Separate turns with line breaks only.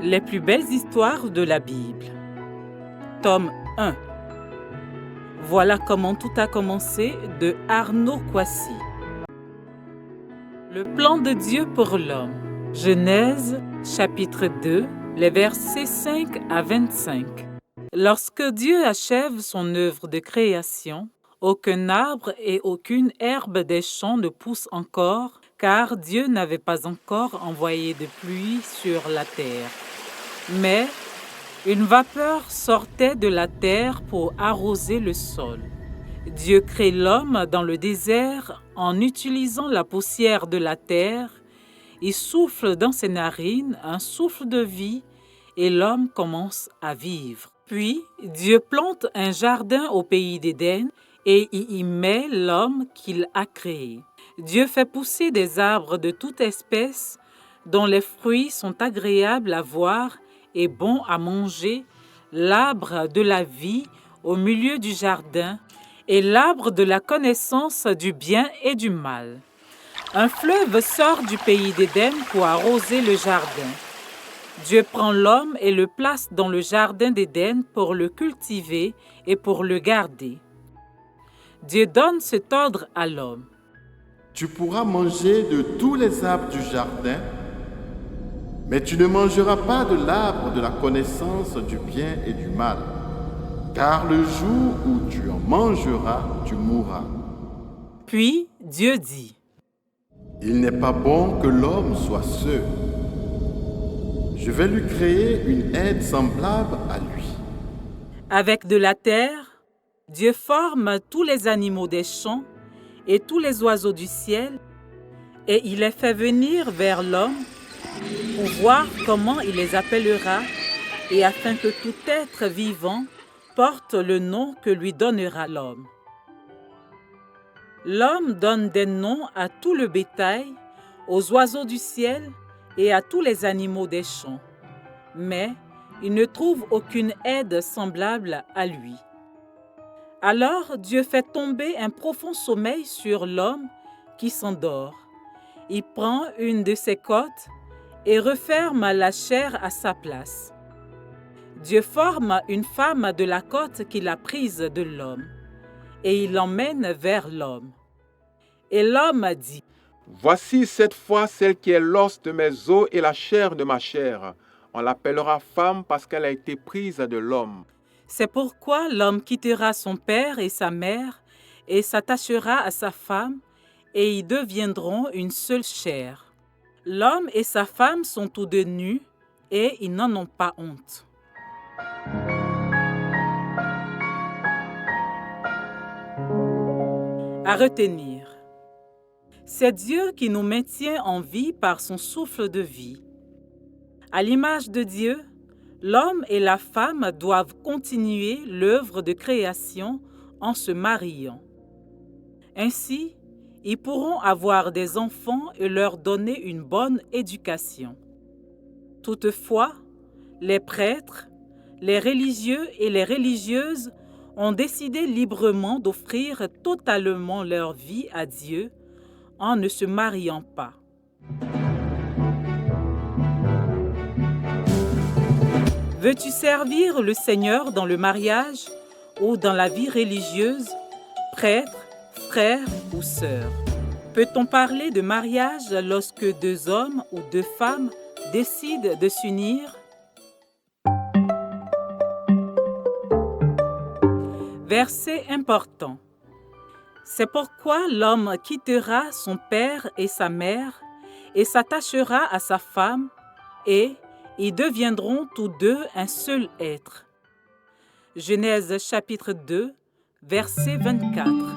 Les plus belles histoires de la Bible. Tome 1. Voilà comment tout a commencé de Arnaud Coissy. Le plan de Dieu pour l'homme. Genèse, chapitre 2, les versets 5 à 25. Lorsque Dieu achève son œuvre de création, aucun arbre et aucune herbe des champs ne poussent encore, car Dieu n'avait pas encore envoyé de pluie sur la terre. Mais une vapeur sortait de la terre pour arroser le sol. Dieu crée l'homme dans le désert en utilisant la poussière de la terre. Il souffle dans ses narines un souffle de vie et l'homme commence à vivre. Puis Dieu plante un jardin au pays d'Éden et y met l'homme qu'il a créé. Dieu fait pousser des arbres de toute espèce dont les fruits sont agréables à voir et bons à manger, l'arbre de la vie au milieu du jardin et l'arbre de la connaissance du bien et du mal. Un fleuve sort du pays d'Éden pour arroser le jardin. Dieu prend l'homme et le place dans le jardin d'Éden pour le cultiver et pour le garder. Dieu donne cet ordre à l'homme.
Tu pourras manger de tous les arbres du jardin, mais tu ne mangeras pas de l'arbre de la connaissance du bien et du mal, car le jour où tu en mangeras, tu mourras.
Puis Dieu dit,
Il n'est pas bon que l'homme soit seul. Je vais lui créer une aide semblable à lui.
avec de la terre, Dieu forme tous les animaux des champs et tous les oiseaux du ciel, et il les fait venir vers l'homme pour voir comment il les appellera, et afin que tout être vivant porte le nom que lui donnera l'homme. L'homme donne des noms à tout le bétail, aux oiseaux du ciel et à tous les animaux des champs, mais il ne trouve aucune aide semblable à lui. Alors Dieu fait tomber un profond sommeil sur l'homme qui s'endort. Il prend une de ses côtes et referme la chair à sa place. Dieu forme une femme de la côte qu'il a prise de l'homme, et il l'emmène vers l'homme. Et l'homme dit,
Voici cette fois celle qui est l'os de mes os et la chair de ma chair. On l'appellera femme parce qu'elle a été prise de l'homme.
c'est pourquoi l'homme quittera son père et sa mère et s'attachera à sa femme, et ils deviendront une seule chair. L'homme et sa femme sont tous deux nus, et ils n'en ont pas honte. À retenir. C'est Dieu qui nous maintient en vie par son souffle de vie. À l'image de Dieu, l'homme et la femme doivent continuer l'œuvre de création en se mariant. Ainsi, ils pourront avoir des enfants et leur donner une bonne éducation. Toutefois, les prêtres, les religieux et les religieuses ont décidé librement d'offrir totalement leur vie à Dieu en ne se mariant pas. Veux-tu servir le Seigneur dans le mariage ou dans la vie religieuse, prêtre, frère ou sœur? Peut-on parler de mariage lorsque deux hommes ou deux femmes décident de s'unir? Verset important. C'est pourquoi l'homme quittera son père et sa mère et s'attachera à sa femme, et ils deviendront tous deux un seul être. Genèse chapitre 2, verset 24.